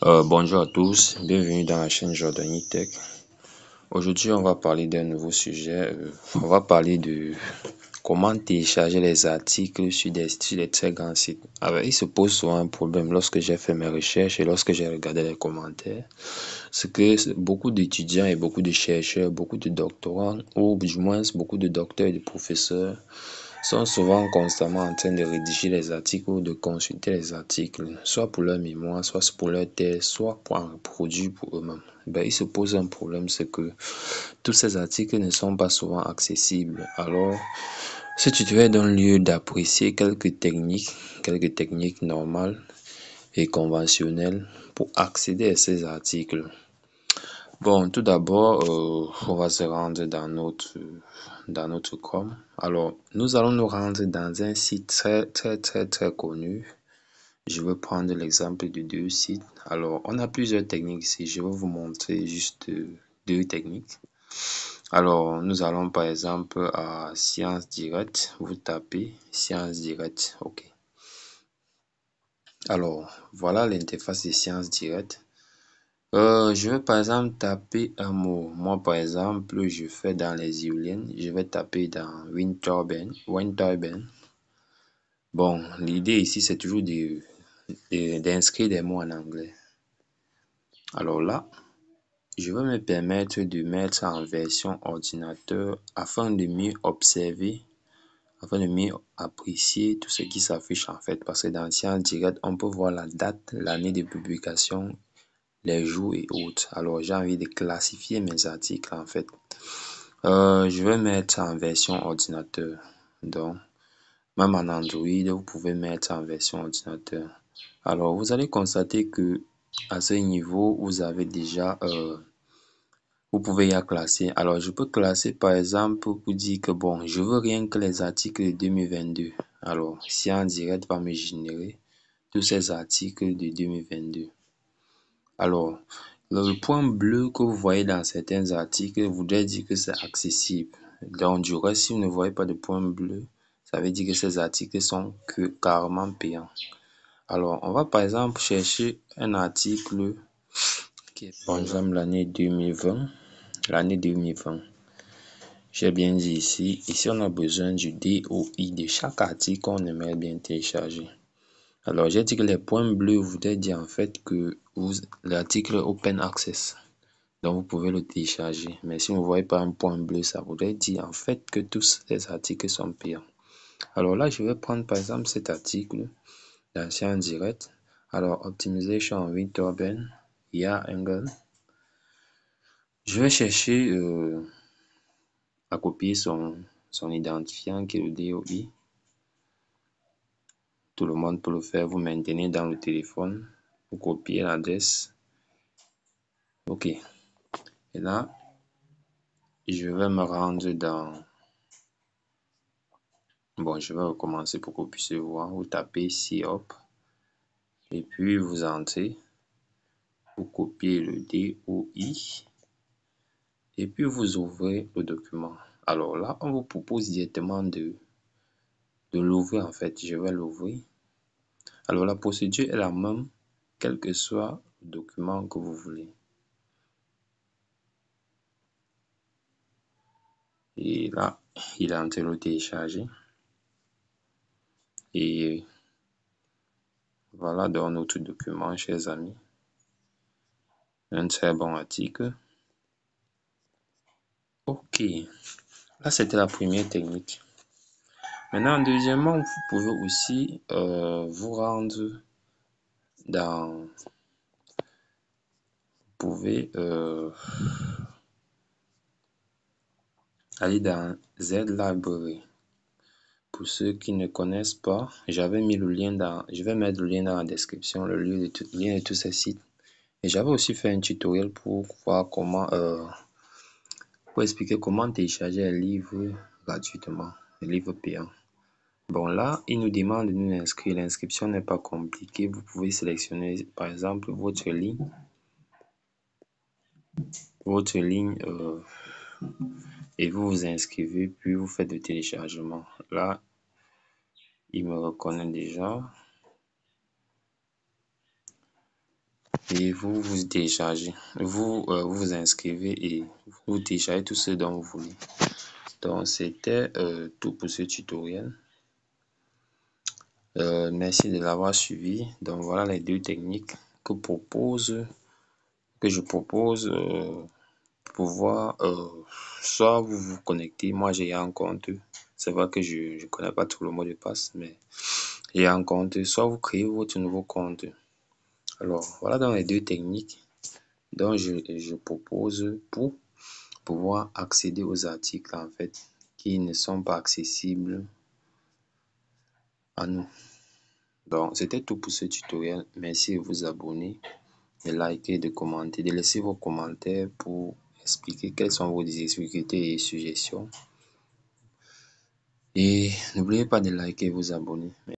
Bonjour à tous, bienvenue dans la chaîne Jordanie Tech. Aujourd'hui, on va parler d'un nouveau sujet. On va parler de comment télécharger les articles sur des très grands sites. Alors, il se pose souvent un problème lorsque j'ai fait mes recherches et lorsque j'ai regardé les commentaires. C'est que beaucoup d'étudiants et beaucoup de chercheurs, beaucoup de doctorants, ou du moins beaucoup de docteurs et de professeurs sont souvent constamment en train de rédiger les articles ou de consulter les articles, soit pour leur mémoire, soit pour leur thèse, soit pour un produit pour eux-mêmes. Il se pose un problème, c'est que tous ces articles ne sont pas souvent accessibles. Alors, si tu te fais un lieu d'apprécier quelques techniques normales et conventionnelles pour accéder à ces articles. Bon, tout d'abord, on va se rendre dans notre Chrome. Alors, nous allons nous rendre dans un site très connu. Je vais prendre l'exemple de deux sites. Alors, on a plusieurs techniques ici. Je vais vous montrer juste deux techniques. Alors, nous allons par exemple à Science Direct. Vous tapez Science Direct. OK. Alors, voilà l'interface de Science Direct. Je vais par exemple taper un mot. Moi, par exemple, je fais dans les éoliennes. Je vais taper dans wind turbine. Bon, l'idée ici, c'est toujours d'inscrire des mots en anglais. Alors là, je vais me permettre de mettre en version ordinateur afin de mieux observer, afin de mieux apprécier tout ce qui s'affiche en fait. Parce que dans Science Direct, on peut voir la date, l'année de publication, les jours et autres. Alors, j'ai envie de classifier mes articles en fait. Je vais mettre en version ordinateur. Donc, même en Android, vous pouvez mettre en version ordinateur. Alors, vous allez constater que à ce niveau, vous avez déjà, vous pouvez y classer. Alors, je peux classer par exemple pour dire que bon, je veux rien que les articles de 2022. Alors, Science Direct va me générer tous ces articles de 2022. Alors, le point bleu que vous voyez dans certains articles voudrait dire que c'est accessible. Donc, du reste, si vous ne voyez pas de point bleu, ça veut dire que ces articles sont carrément payants. Alors, on va par exemple chercher un article qui est par exemple l'année 2020. L'année 2020. J'ai bien dit ici, on a besoin du DOI de chaque article qu'on aimerait bien télécharger. Alors, j'ai dit que les points bleus voudraient dire en fait que l'article est Open Access. Donc, vous pouvez le télécharger. Mais si vous ne voyez pas un point bleu, ça voudrait dire en fait que tous les articles sont payants. Alors là, je vais prendre par exemple cet article dans Science Direct. Alors, Optimization with Turbine, IA Angle. Je vais chercher à copier son identifiant qui est le DOI. Tout le monde peut le faire. Vous maintenez dans le téléphone. Vous copiez l'adresse. OK. Et là, je vais me rendre dans... Bon, je vais recommencer pour que vous puissiez voir. Vous tapez COP. Et puis, vous entrez. Vous copiez le DOI. Et puis, vous ouvrez le document. Alors là, on vous propose directement de l'ouvrir en fait. Je vais l'ouvrir. Alors, la procédure est la même, quel que soit le document que vous voulez. Et là, il est en train de le télécharger. Et voilà dans notre document, chers amis. Un très bon article. OK. Là, c'était la première technique. Maintenant, deuxièmement, vous pouvez aussi vous rendre dans... Vous pouvez aller dans Z-Library. Pour ceux qui ne connaissent pas, j'avais mis le lien dans... Je vais mettre le lien dans la description, le lien de tous ces sites. Et j'avais aussi fait un tutoriel pour voir comment... pour expliquer comment télécharger un livre gratuitement, un livre payant. Bon, là, il nous demande de nous inscrire. L'inscription n'est pas compliquée. Vous pouvez sélectionner, par exemple, votre ligne, et vous vous inscrivez, puis vous faites le téléchargement. Là, il me reconnaît déjà. et vous téléchargez, vous inscrivez et vous téléchargez tout ce dont vous voulez. Donc, c'était tout pour ce tutoriel. Merci de l'avoir suivi. Donc, voilà les deux techniques que je propose pour pouvoir soit vous vous connecter. Moi, j'ai un compte. C'est vrai que je ne connais pas tout le mot de passe, mais j'ai un compte. Soit vous créez votre nouveau compte. Alors, voilà dans les deux techniques dont je propose pour pouvoir accéder aux articles en fait qui ne sont pas accessibles à nous. Donc, c'était tout pour ce tutoriel. Merci de vous abonner, de liker, de commenter, de laisser vos commentaires pour expliquer quelles sont vos difficultés et suggestions. Et n'oubliez pas de liker et vous abonner.